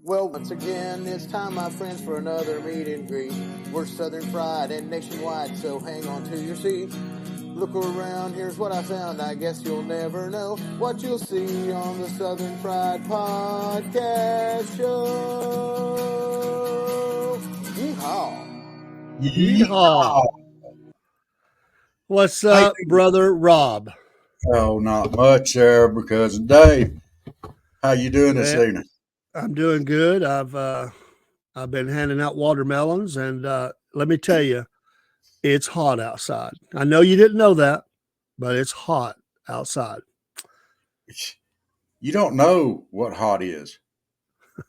Well, once again, it's time, my friends, for another meet and greet. We're Southern Fried and nationwide, so hang on to your seat. Look around, here's what I found. I guess you'll never know what you'll see on the Southern Fried Podcast Show. Yeehaw. Yeehaw. What's up, brother Rob? Oh, not much there because Dave. How you doing this evening? I'm doing good. I've been handing out watermelons, and let me tell you, it's hot outside. I know you didn't know that, but it's hot outside. You don't know what hot is.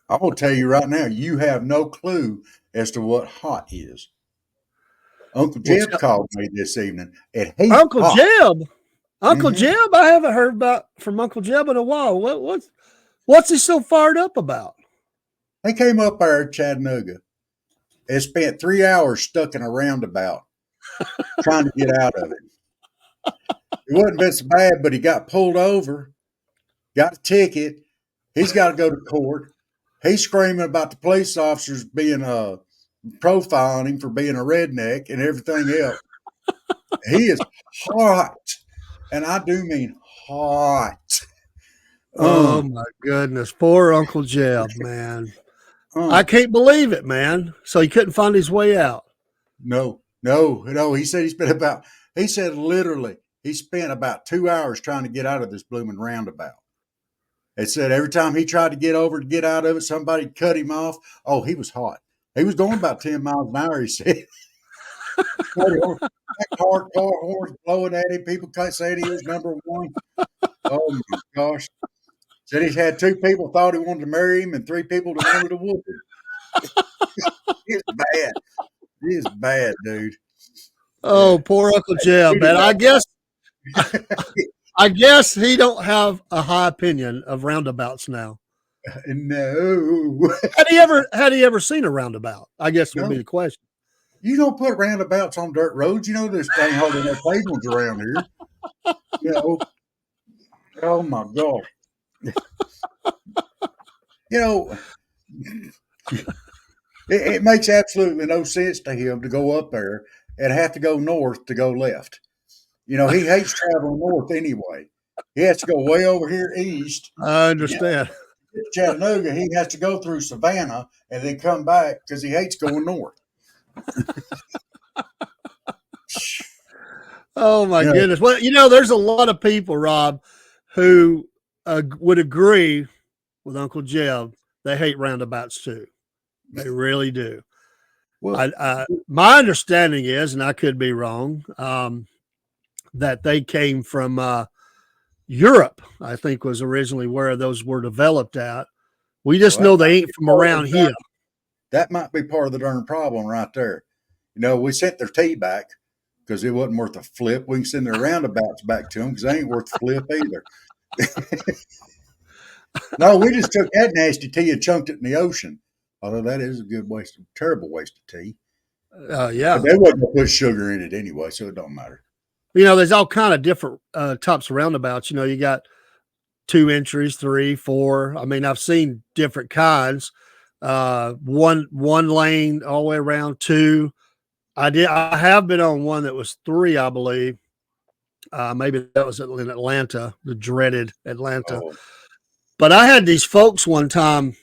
I'm going to tell you right now, you have no clue as to what hot is. Uncle Jeb called me this evening, and he's Uncle hot. Jeb. Uncle Jeb, I haven't heard from Uncle Jeb in a while. What's he so fired up about? He came up there at Chattanooga and spent 3 hours stuck in a roundabout trying to get out of it. It wasn't been so bad, but he got pulled over, got a ticket. He's got to go to court. He's screaming about the police officers being profiling him for being a redneck and everything else. He is hot, and I do mean hot. Oh my goodness, poor Uncle Jeb, man. I can't believe it, man. So he couldn't find his way out. No. He said he literally he spent about 2 hours trying to get out of this blooming roundabout. It said every time he tried to get out of it, somebody cut him off. Oh, he was hot. He was going about 10 miles an hour, he said. Car horns blowing at him. People saying he was number one. Oh my gosh. Said he's had 2 people thought he wanted to marry him and 3 people that wanted to whoop him. It's bad. It is bad, dude. Oh, poor Uncle Jeb, man. I guess he don't have a high opinion of roundabouts now. No. Had he ever seen a roundabout? I guess would be the question. You don't put roundabouts on dirt roads. You know there's ain't hardly no pavements around here. You know. Oh my God. You know, it makes absolutely no sense to him to go up there and have to go north to go left. You know, he hates traveling north anyway. He has to go way over here east. I understand. Chattanooga, he has to go through Savannah and then come back because he hates going north. Oh my goodness. Well, you know, there's a lot of people, Rob, who would agree with Uncle Jeb. They hate roundabouts too. They really do. Well, my understanding is, and I could be wrong, that they came from Europe, I think was originally where those were developed at. We just know they ain't from around here. That might be part of the darn problem right there. You know, we sent their tea back because it wasn't worth a flip. We can send their roundabouts back to them because they ain't worth a flip either. No, we just took that nasty tea and chunked it in the ocean. Although that is a terrible waste of tea. Yeah. But they wasn't going to put sugar in it anyway, so it don't matter. You know, there's all kind of different types of roundabouts. You know, you got 2 entries, 3, 4. I mean, I've seen different kinds. One lane all the way around, 2. I have been on one that was 3, I believe. Maybe that was in Atlanta, the dreaded Atlanta. Oh. But I had these folks one time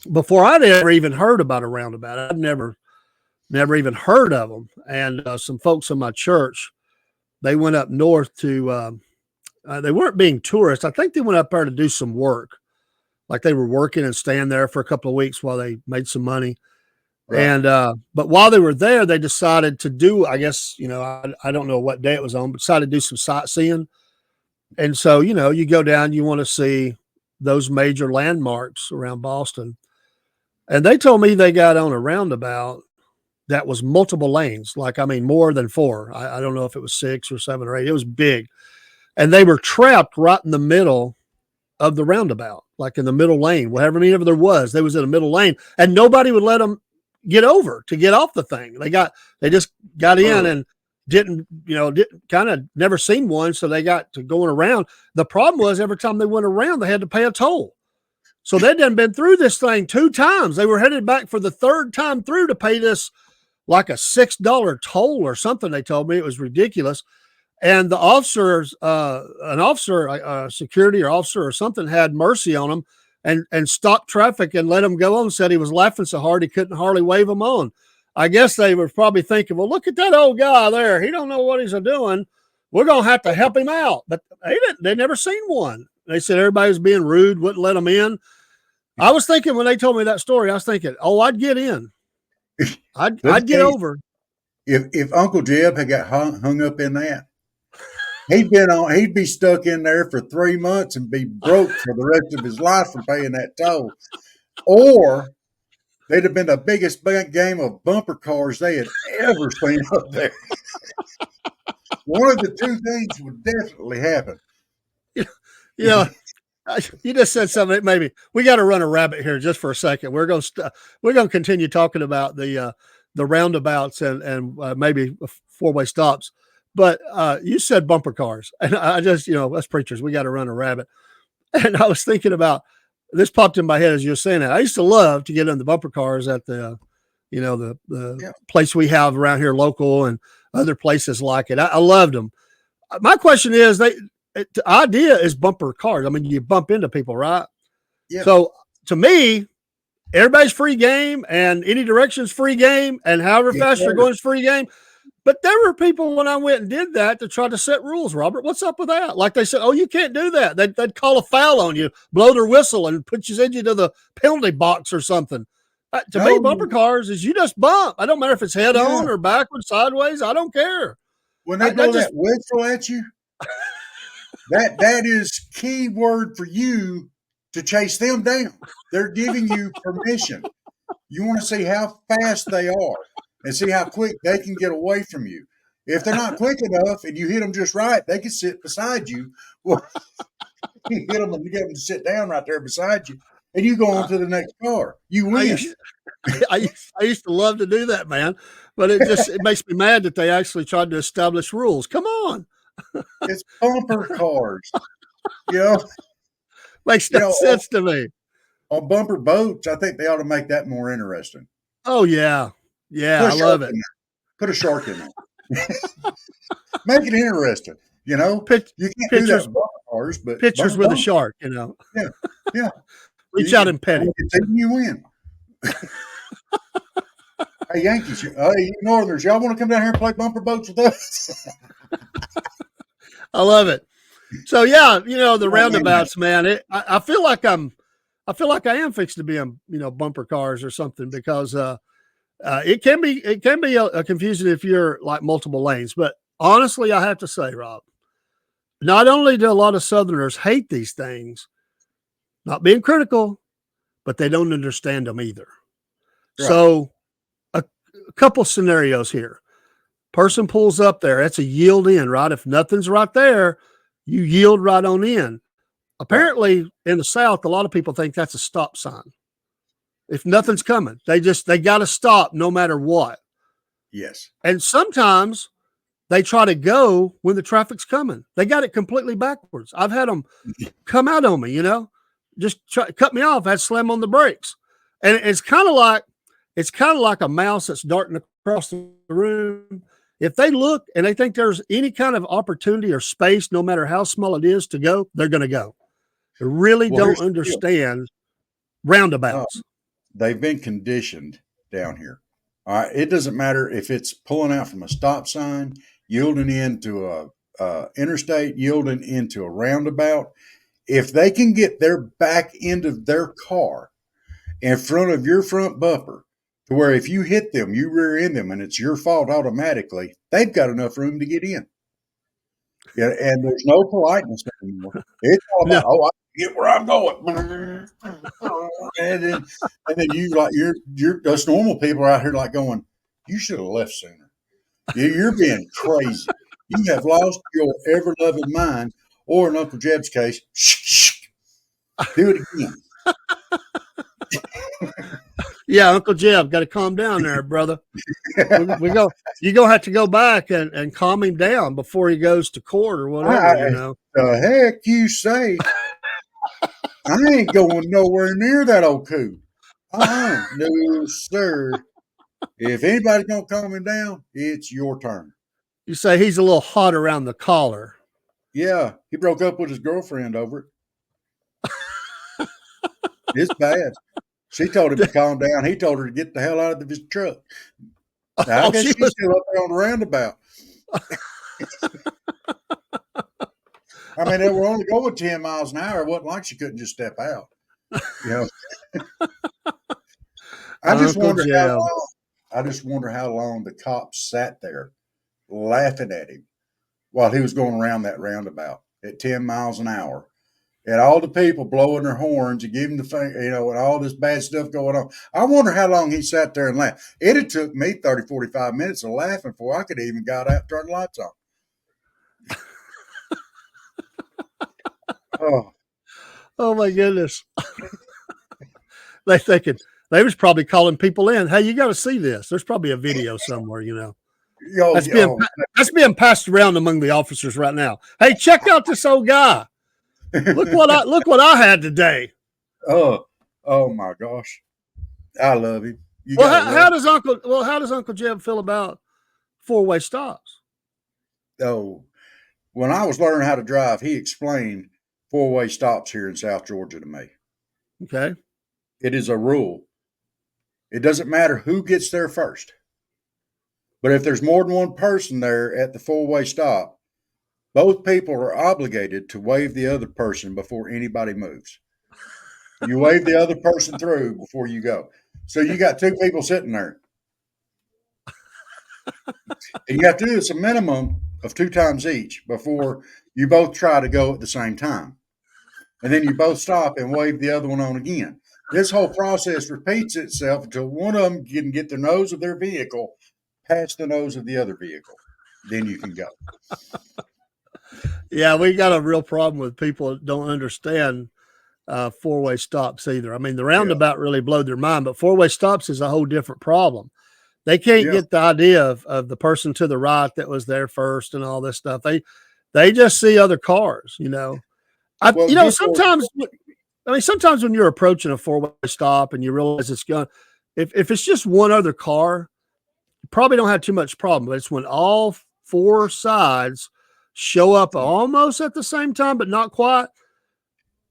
before I'd ever even heard about a roundabout. I'd never even heard of them. And some folks in my church, they went up north to, they weren't being tourists. I think they went up there to do some work. Like they were working and staying there for a couple of weeks while they made some money. Right. And, but while they were there, they decided to do, I guess, you know, I don't know what day it was on, but decided to do some sightseeing. And so, you know, you go down, you want to see those major landmarks around Boston. And they told me they got on a roundabout that was multiple lanes. Like, I mean, more than 4. I don't know if it was 6 or 7 or 8. It was big. And they were trapped right in the middle of the roundabout, like in the middle lane, whatever many there was. They was in the middle lane, and nobody would let them get over to get off the thing. They just got in and didn't kind of never seen one. So they got to going around. The problem was every time they went around, they had to pay a toll. So they'd done been through this thing 2 times. They were headed back for the 3rd time through to pay this like a $6 toll or something. They told me it was ridiculous. And the officers, an officer, a security or officer or something, had mercy on them and stopped traffic and let him go on. Said he was laughing so hard he couldn't hardly wave them on. I guess they were probably thinking, well, look at that old guy there. He don't know what he's doing. We're going to have to help him out. But they never seen one. They said everybody was being rude, wouldn't let them in. I was thinking when they told me that story, I was thinking, oh, I'd get in. I'd get over. If Uncle Jeb had got hung up in that, he'd be stuck in there for 3 months and be broke for the rest of his life for paying that toll. Or they'd have been the biggest game of bumper cars they had ever seen up there. One of the 2 things would definitely happen. You know, you just said something. Maybe we got to run a rabbit here just for a second. We're going to continue talking about the roundabouts and maybe 4-way stops. But you said bumper cars, and I just, us preachers, we got to run a rabbit. And I was thinking about this, popped in my head as you were saying that. I used to love to get in the bumper cars at the place we have around here, local, and other places like it. I loved them. My question is, the idea is bumper cars. I mean, you bump into people, right? Yeah. So to me, everybody's free game, and any direction's free game, and however fast you're going is free game. But there were people when I went and did that to try to set rules, Robert. What's up with that? Like they said, oh, you can't do that. They'd call a foul on you, blow their whistle, and send you to the penalty box or something. To me, bumper cars is you just bump. I don't matter if it's head on or backwards, sideways. I don't care. When they blow that whistle at you, that is key word for you to chase them down. They're giving you permission. You want to see how fast they are and see how quick they can get away from you. If they're not quick enough and you hit them just right, they can sit beside you. Well, you hit them and you get them to sit down right there beside you, and you go on to the next car. You win. I used to love to do that, man, but it makes me mad that they actually tried to establish rules. Come on. It's bumper cars. Makes no sense to me. On bumper boats, I think they ought to make that more interesting. Oh, yeah. Yeah, I love it. Put a shark in there. Make it interesting. You can't do that with bumper cars, but pictures with a shark, Yeah. Reach out and pet it. You win. Hey, Yankees, you Northerners, y'all want to come down here and play bumper boats with us? I love it. So yeah, the roundabouts, man. I feel like I am fixed to be on, bumper cars or something, because it can be a confusing if you're like multiple lanes. But honestly, I have to say, Rob, not only do a lot of Southerners hate these things, not being critical, but they don't understand them either. Right. So a couple scenarios here. Person pulls up there. That's a yield in, right? If nothing's right there, you yield right on in. Apparently, in the South, a lot of people think that's a stop sign. If nothing's coming, they got to stop no matter what. Yes. And sometimes they try to go when the traffic's coming. They got it completely backwards. I've had them come out on me, just cut me off. I had to slam on the brakes. And it's kind of like a mouse that's darting across the room. If they look and they think there's any kind of opportunity or space, no matter how small it is, to go, they're going to go. They really don't understand roundabouts. They've been conditioned down here. All right. It doesn't matter if it's pulling out from a stop sign, yielding into a interstate, yielding into a roundabout. If they can get their back end of their car in front of your front bumper, to where if you hit them, you rear end them, and it's your fault automatically, they've got enough room to get in. Yeah, and there's no politeness anymore. It's all about, I get where I'm going. and then you're us normal people are out here like going, you should have left sooner. You're being crazy. You have lost your ever-loving mind, or in Uncle Jeb's case, shh, do it again. Yeah, Uncle Jeb, got to calm down there, brother. You're going to have to go back and calm him down before he goes to court or whatever, The heck you say? I ain't going nowhere near that old coot. No, sir. If anybody's going to calm him down, it's your turn. You say he's a little hot around the collar. Yeah, he broke up with his girlfriend over it. It's bad. She told him to calm down. He told her to get the hell out of his truck. Now, I guess she's still up there on the roundabout. I mean, they were only going 10 miles an hour. It wasn't like she couldn't just step out. You know, I just wonder how long the cops sat there laughing at him while he was going around that roundabout at 10 miles an hour. And all the people blowing their horns and giving the finger, and all this bad stuff going on. I wonder how long he sat there and laughed. It had took me 30, 45 minutes of laughing before I could even got out and turn the lights on. Oh my goodness. They was probably calling people in. Hey, you got to see this. There's probably a video somewhere, That's being passed around among the officers right now. Hey, check out this old guy. Look what I had today. Oh my gosh. I love him. How does Uncle Jeb feel about four-way stops? Oh, when I was learning how to drive, he explained four-way stops here in South Georgia to me. Okay. It is a rule. It doesn't matter who gets there first. But if there's more than one person there at the four-way stop, both people are obligated to wave the other person before anybody moves. You wave the other person through before you go. So you got two people sitting there. And you have to do this a minimum of 2 times each before you both try to go at the same time. And then you both stop and wave the other one on again. This whole process repeats itself until one of them can get the nose of their vehicle past the nose of the other vehicle. Then you can go. Yeah, we got a real problem with people that don't understand four-way stops either. I mean, the roundabout really blowed their mind, but four-way stops is a whole different problem. They can't get the idea of the person to the right that was there first and all this stuff. They just see other cars, sometimes when you're approaching a four-way stop and you realize it's going, if it's just one other car, you probably don't have too much problem. But it's when all 4 sides show up almost at the same time, but not quite.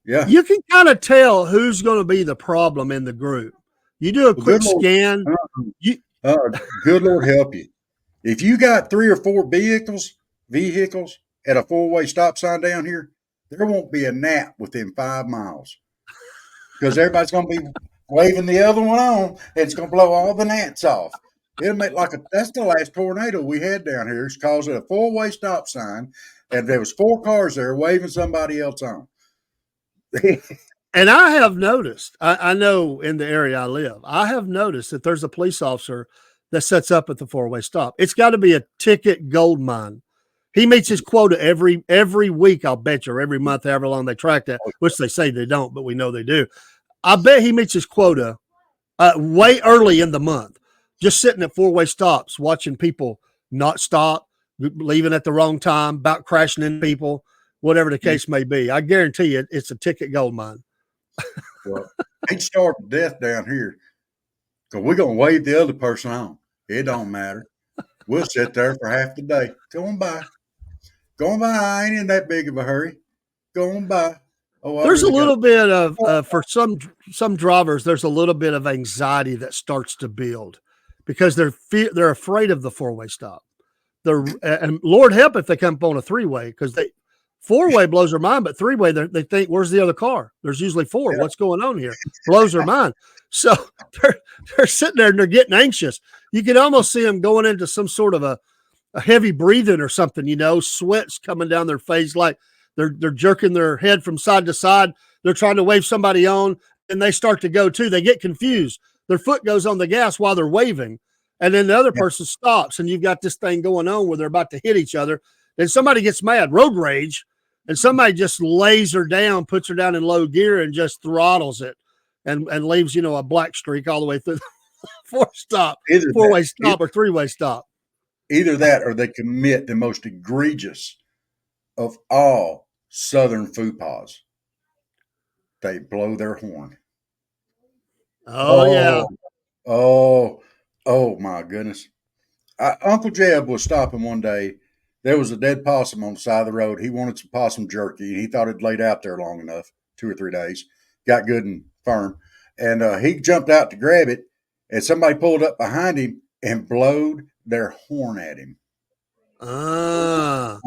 Yeah. You can kind of tell who's going to be the problem in the group. You do a quick scan. Good Lord help you. If you got 3 or 4 vehicles at a four-way stop sign down here, there won't be a gnat within 5 miles because everybody's going to be waving the other one on, and it's going to blow all the gnats off. It'll make that's the last tornado we had down here. It's caused a four-way stop sign, and there was 4 cars there waving somebody else on. And I have noticed, I know in the area I live, I have noticed that there's a police officer that sets up at the four-way stop. It's got to be a ticket gold mine. He meets his quota every week, I'll bet you, or every month, however long they track that, which they say they don't, but we know they do. I bet he meets his quota way early in the month, just sitting at four-way stops, watching people not stop, leaving at the wrong time, about crashing into people, whatever the case may be. I guarantee you it's a ticket gold mine. Well, ain't starved to death down here because we're going to wave the other person on. It don't matter. We'll sit there for half the day. Go on by. I ain't in that big of a hurry. Go on by. There's a little bit of, for some drivers, there's a little bit of anxiety that starts to build because they're afraid of the four-way stop. And Lord help if they come up on a three-way because four-way blows their mind, but three-way, they think, where's the other car? There's usually 4. Yeah. What's going on here? Blows their mind. So they're sitting there and they're getting anxious. You can almost see them going into some sort of a heavy breathing or something, sweat's coming down their face like they're jerking their head from side to side. They're trying to wave somebody on, and they start to go too. They get confused. Their foot goes on the gas while they're waving, and then the other person stops, and you've got this thing going on where they're about to hit each other. Then somebody gets mad, road rage, and somebody just lays her down, puts her down in low gear, and just throttles it and leaves, a black streak all the way through the four-way stop or three-way stop. Either that or they commit the most egregious of all Southern faux pas. they blow their horn. Oh yeah. Oh my goodness. Uncle Jeb was stopping one day. There was a dead possum on the side of the road. He wanted some possum jerky, and he thought it'd laid out there long enough, 2 or 3 days. Got good and firm. And he jumped out to grab it, and somebody pulled up behind him and blowed their horn at him. That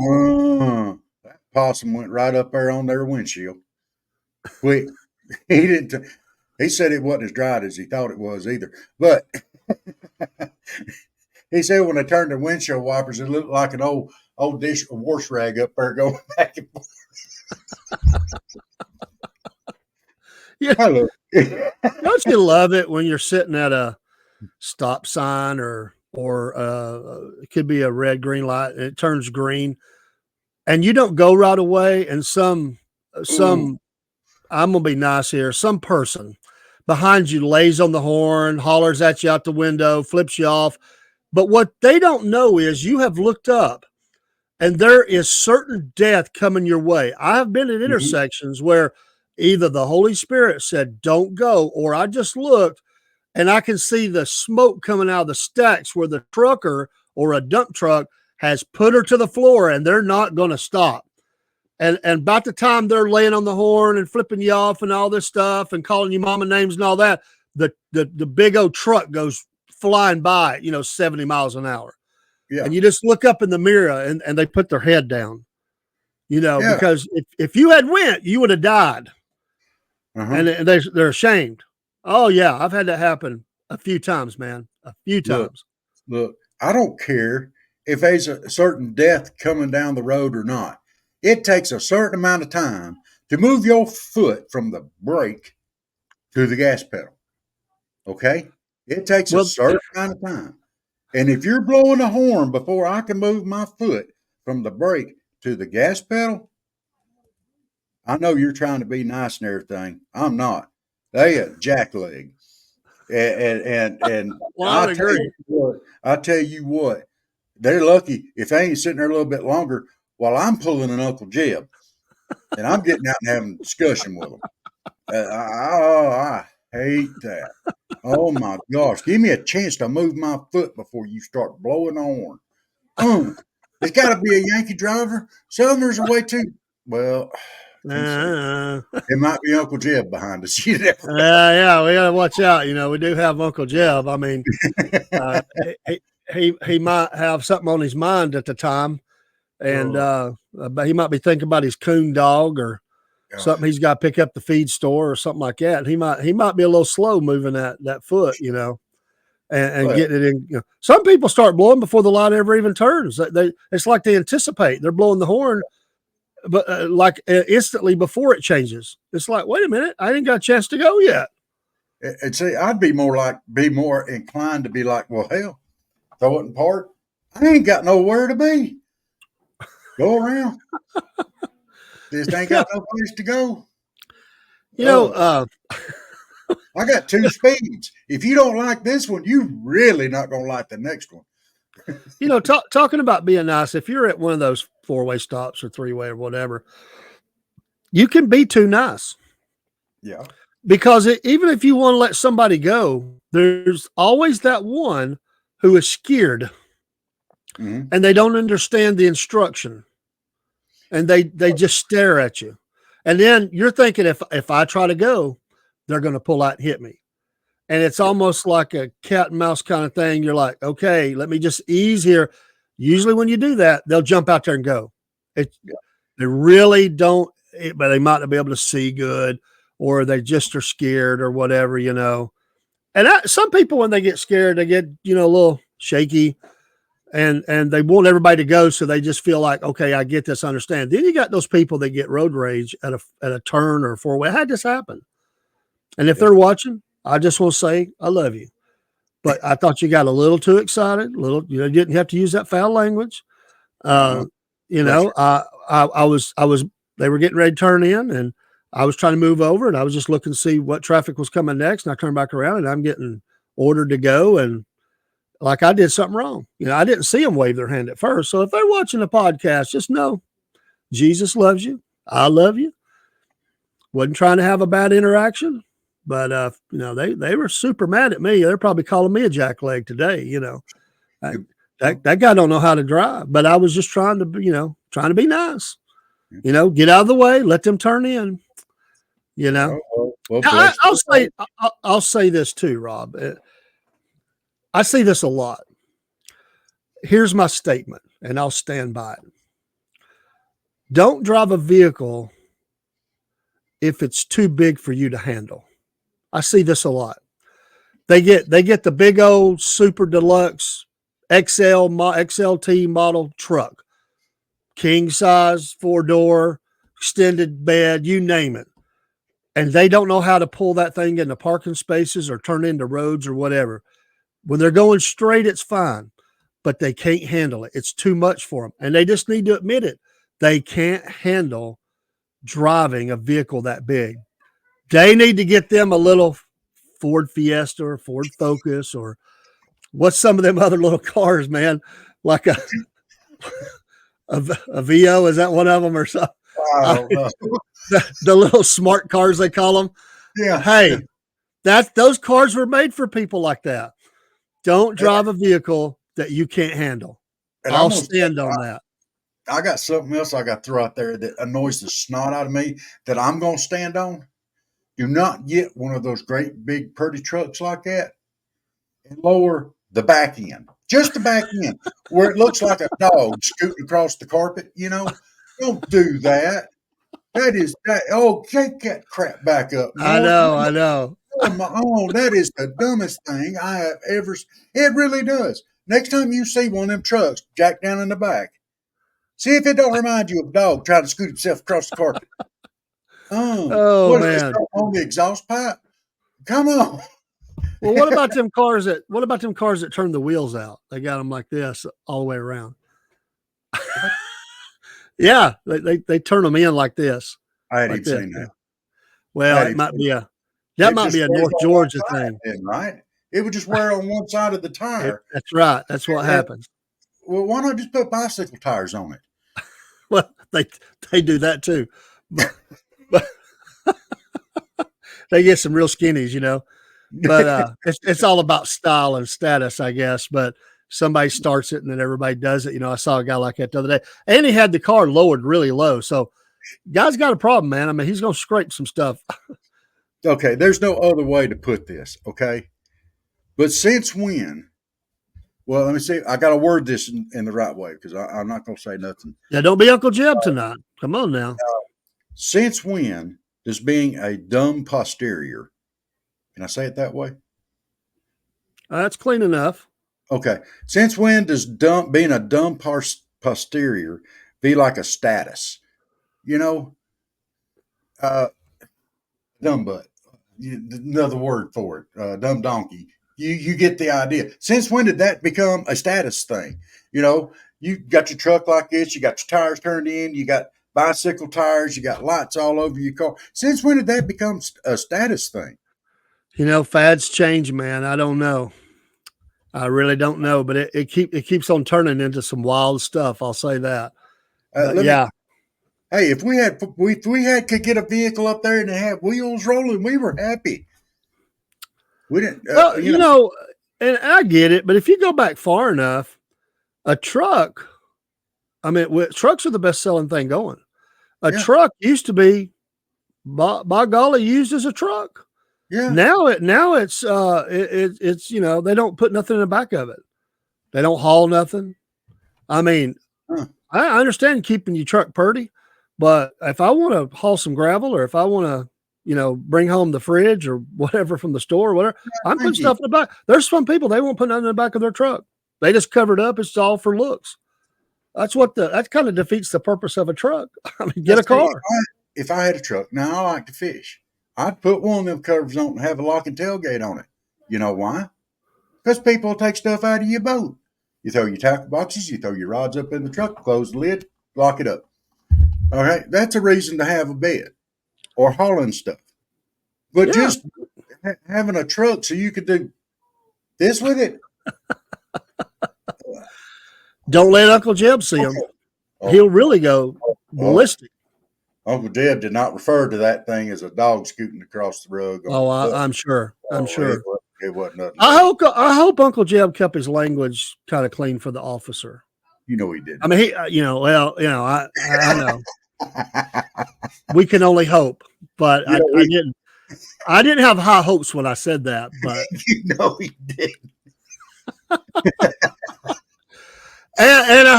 possum went right up there on their windshield. Quick. He said it wasn't as dry as he thought it was either. But he said when they turned their windshield wipers, it looked like an old dish wash rag up there going back and forth. Yeah. Don't you love it when you're sitting at a stop sign or it could be a red, green light and it turns green and you don't go right away and some I'm going to be nice here. Some person behind you lays on the horn, hollers at you out the window, flips you off. But what they don't know is you have looked up and there is certain death coming your way. I have been at intersections where either the Holy Spirit said, don't go, or I just looked and I can see the smoke coming out of the stacks where the trucker or a dump truck has put her to the floor and they're not going to stop. And about the time they're laying on the horn and flipping you off and all this stuff and calling you mama names and all that, the big old truck goes flying by, 70 miles an hour. Yeah. And you just look up in the mirror and they put their head down, because if you had went, you would have died. And they're ashamed. Oh yeah. I've had that happen a few times, man. A few times. Look, I don't care if there's a certain death coming down the road or not. It takes a certain amount of time to move your foot from the brake to the gas pedal. Okay? It takes a certain amount of time. And if you're blowing a horn before I can move my foot from the brake to the gas pedal, I know you're trying to be nice and everything. I'm not. They a jackleg. And Well, I tell you what, they're lucky if they ain't sitting there a little bit longer while I'm pulling an Uncle Jeb and I'm getting out and having a discussion with them. I hate that. Oh my gosh. Give me a chance to move my foot before you start blowing the horn. It's got to be a Yankee driver. Southerners are way too. Well, it might be Uncle Jeb behind us. You never know. Yeah, we got to watch out. We do have Uncle Jeb. I mean, he might have something on his mind at the time. And but he might be thinking about his coon dog or something he's got to pick up the feed store or something like that. He might be a little slow moving that foot, and getting it in. Some people start blowing before the light ever even turns. It's like they anticipate. They're blowing the horn, but instantly before it changes. It's like, wait a minute, I ain't got a chance to go yet. And see, I'd be more inclined to be like, well, hell, throw it in park. I ain't got nowhere to be. Go around. Just ain't got no place to go. I got 2 speeds. If you don't like this one, you really not going to like the next one. Talking about being nice, if you're at one of those 4-way stops or 3-way or whatever, you can be too nice. Yeah. Because even if you want to let somebody go, there's always that one who is scared and they don't understand the instruction. And they just stare at you. And then you're thinking, if I try to go, they're going to pull out and hit me. And it's almost like a cat and mouse kind of thing. You're like, okay, let me just ease here. Usually when you do that, they'll jump out there and go. They really don't, but they might not be able to see good, or they just are scared or whatever, And some people, when they get scared, they get, a little shaky. And they want everybody to go, so they just feel like, okay, I get this, understand. Then you got those people that get road rage at a turn or a 4-way. How'd this happen? And if they're watching, I just want to say I love you. But I thought you got a little too excited. You didn't have to use that foul language. I was. They were getting ready to turn in, and I was trying to move over, and I was just looking to see what traffic was coming next. And I turned back around, and I'm getting ordered to go, and like I did something wrong. I didn't see them wave their hand at first. So if they're watching the podcast, just know Jesus loves you. I love you. Wasn't trying to have a bad interaction, but they were super mad at me. They're probably calling me a jackleg today. That guy don't know how to drive, but I was just trying to be nice. Get out of the way, let them turn in. I'll say this too, Rob. I see this a lot. Here's my statement, and I'll stand by it. Don't drive a vehicle if it's too big for you to handle. I see this a lot. They get the big old super deluxe XLT model truck, king size, 4-door, extended bed, you name it. And they don't know how to pull that thing into parking spaces or turn into roads or whatever. When they're going straight, it's fine, but they can't handle it. It's too much for them. And they just need to admit it. They can't handle driving a vehicle that big. They need to get them a little Ford Fiesta or Ford Focus or what's some of them other little cars, man, like a Vio. Is that one of them or something? The little smart cars, they call them. Yeah. Hey, those cars were made for people like that. Don't drive a vehicle that you can't handle. And I'll stand on that. I got something else I got to throw out there that annoys the snot out of me that I'm going to stand on. Do not get one of those great big pretty trucks like that and lower the back end. Just the back end where it looks like a dog scooting across the carpet, Don't do that. That is that. Oh, take that crap back up. I know. Oh, that is the dumbest thing I have ever. It really does. Next time you see one of them trucks jacked down in the back, see if it don't remind you of a dog trying to scoot himself across the carpet. Oh man! On the exhaust pipe. Come on. Well, what about them cars that turn the wheels out? They got them like this all the way around. Yeah, they turn them in like this. I hadn't even seen that. Well, it might be a North Georgia thing, right? It would just wear on one side of the tire. That's right. That's what happens. Well, why not just put bicycle tires on it? Well, they do that too, but they get some real skinnies, But it's all about style and status, I guess. But somebody starts it and then everybody does it. I saw a guy like that the other day, and he had the car lowered really low. So, guy's got a problem, man. I mean, he's going to scrape some stuff. Okay, there's no other way to put this. Okay, but since when? Well, let me see. I got to word this in the right way because I'm not going to say nothing. Yeah, don't be Uncle Jeb tonight. Come on now. Since when does being a dumb posterior? Can I say it that way? That's clean enough. Okay. Since when does being a dumb posterior be like a status? Dumb butt. Another word for it. Dumb donkey. You get the idea. Since when did that become a status thing? You got your truck like this. You got your tires turned in. You got bicycle tires. You got lights all over your car. Since when did that become a status thing? Fads change, man. I don't know. I really don't know, but it keeps on turning into some wild stuff. I'll say that. Hey, if we could get a vehicle up there and it had wheels rolling, we were happy. We didn't. And I get it, but if you go back far enough, a truck. I mean, trucks are the best selling thing going. A truck used to be, by golly, used as a truck. Yeah. Now it's they don't put nothing in the back of it. They don't haul nothing. I mean, I understand keeping your truck purty, but if I want to haul some gravel or if I want to, bring home the fridge or whatever from the store or whatever, I'm putting stuff in the back. There's some people, they won't put nothing in the back of their truck. They just cover it up. It's all for looks. That kind of defeats the purpose of a truck. I mean, get a car. If I had a truck, now I like to fish. I'd put one of them covers on and have a lock and tailgate on it. You know why? Because people take stuff out of your boat. You throw your tackle boxes, you throw your rods up in the truck, close the lid, lock it up. All right, that's a reason to have a bed or hauling stuff. But just having a truck so you could do this with it. Don't let Uncle Jeb see him. Okay. He'll really go ballistic. Uncle Jeb did not refer to that thing as a dog scooting across the rug on Oh, his butt. I'm sure. I'm sure. It wasn't nothing. Like I hope Uncle Jeb kept his language kind of clean for the officer. he didn't. I mean, he, I know we can only hope, but I didn't have high hopes when I said that, but he did. and I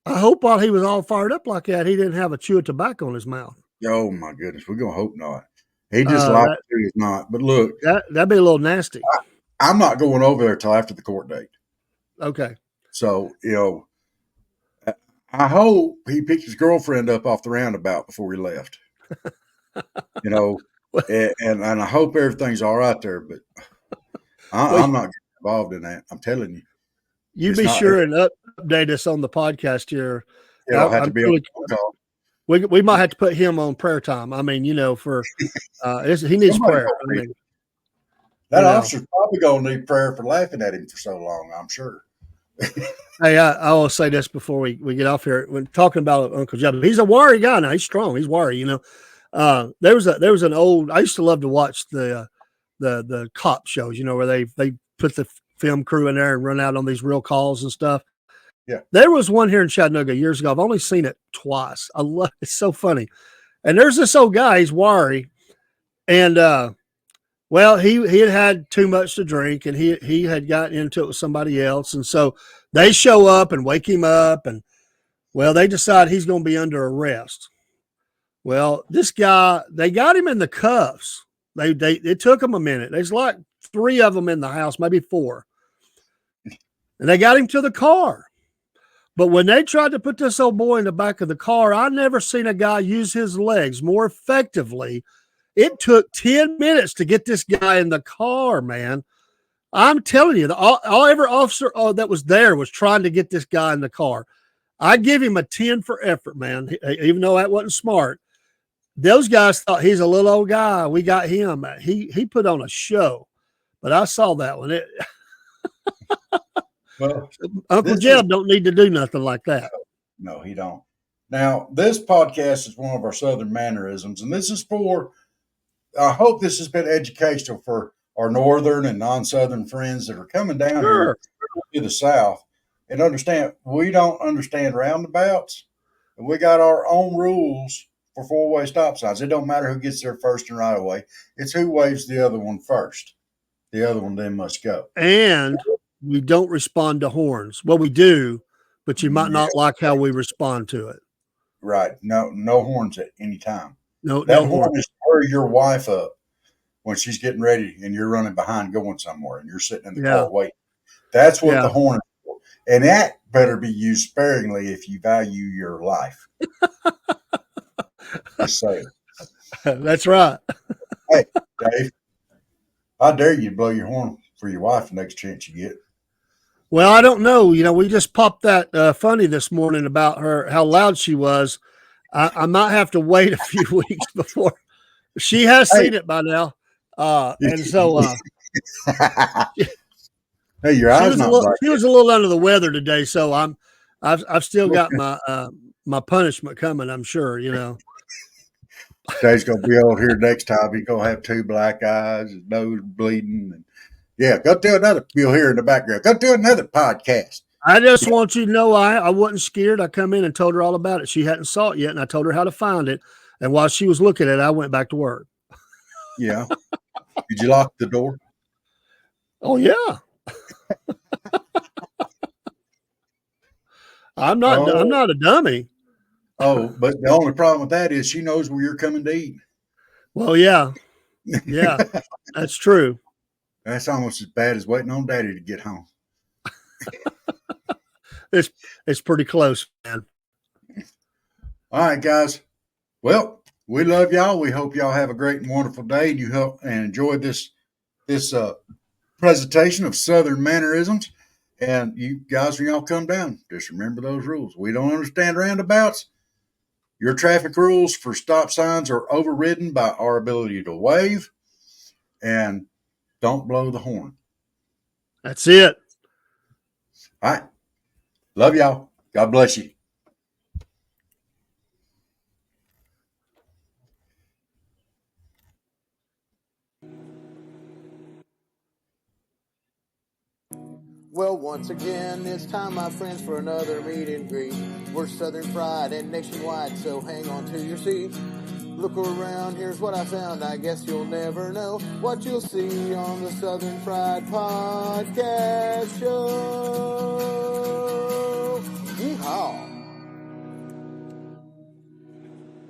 hope while he was all fired up like that, he didn't have a chew of tobacco in his mouth. Oh my goodness, we're gonna hope not. He just lied to he's not. But look, that'd be a little nasty. I'm not going over there till after the court date. Okay. So I hope he picked his girlfriend up off the roundabout before he left. And I hope everything's all right there. But I'm not getting involved in that. I'm telling you. You be sure and update us on the podcast here. It'll have to be on the phone call. We might have to put him on prayer time. I mean, for he needs prayer. I mean, that officer's probably gonna need prayer for laughing at him for so long, I'm sure. Hey, I will say this before we get off here. When talking about Uncle Jeb, he's a wiry guy now. He's strong. He's wiry. There was an old. I used to love to watch the cop shows. Where they put the film crew in there and run out on these real calls and stuff. Yeah, there was one here in Chattanooga years ago. I've only seen it twice. I love it's so funny. And there's this old guy. He's wiry, and he had too much to drink, and he had gotten into it with somebody else, and so they show up and wake him up, and they decide he's going to be under arrest. Well, this guy, they got him in the cuffs. It took them a minute. There's like 3 of them in the house, maybe 4, and they got him to the car. But when they tried to put this old boy in the back of the car, I never seen a guy use his legs more effectively. It took 10 minutes to get this guy in the car, man. I'm telling you, every officer that was there was trying to get this guy in the car. I give him a 10 for effort, man, even though that wasn't smart. Those guys thought he's a little old guy. We got him. He put on a show, but I saw that one. Well, Uncle Jeb don't need to do nothing like that. No, he don't. Now, this podcast is one of our Southern mannerisms, and this is for, I hope this has been educational for our Northern and non-Southern friends that are coming down here to the South and understand we don't understand roundabouts, and we got our own rules for 4-way stop signs. It don't matter who gets there first and right away. It's who waves the other one first. The other one then must go. And we don't respond to horns. Well, we do, but you might not like how we respond to it. Right. No horns at any time. No horn is to hurry your wife up when she's getting ready and you're running behind going somewhere and you're sitting in the car waiting. That's what the horn is for. And that better be used sparingly if you value your life. Just saying. That's right. Hey, Dave, I dare you to blow your horn for your wife the next chance you get. Well, I don't know. We just popped that funny this morning about her, how loud she was. I might have to wait a few weeks before she has seen it by now. And so hey, your eyes not black. She was a little under the weather today, so I've still got my punishment coming, I'm sure, Dave's gonna be over here next time. He's gonna have 2 black eyes, his nose bleeding, and go do another. You'll hear in the background. Go do another podcast. I just want you to know I wasn't scared. I come in and told her all about it. She hadn't saw it yet, and I told her how to find it. And while she was looking at it, I went back to work. Yeah. Did you lock the door? Oh yeah. I'm not a dummy. Oh, but the only problem with that is she knows where you're coming to eat. Well, yeah, that's true. That's almost as bad as waiting on Daddy to get home. It's pretty close, man. All right, guys. Well, we love y'all. We hope y'all have a great and wonderful day. And you help and enjoy this presentation of Southern mannerisms. And you guys, when y'all come down, just remember those rules. We don't understand roundabouts. Your traffic rules for stop signs are overridden by our ability to wave. And don't blow the horn. That's it. All right. Love y'all. God bless you. Well, once again, it's time, my friends, for another meet and greet. We're Southern Fried and nationwide, so hang on to your seat. Look around, here's what I found. I guess you'll never know what you'll see on the Southern Fried Podcast Show.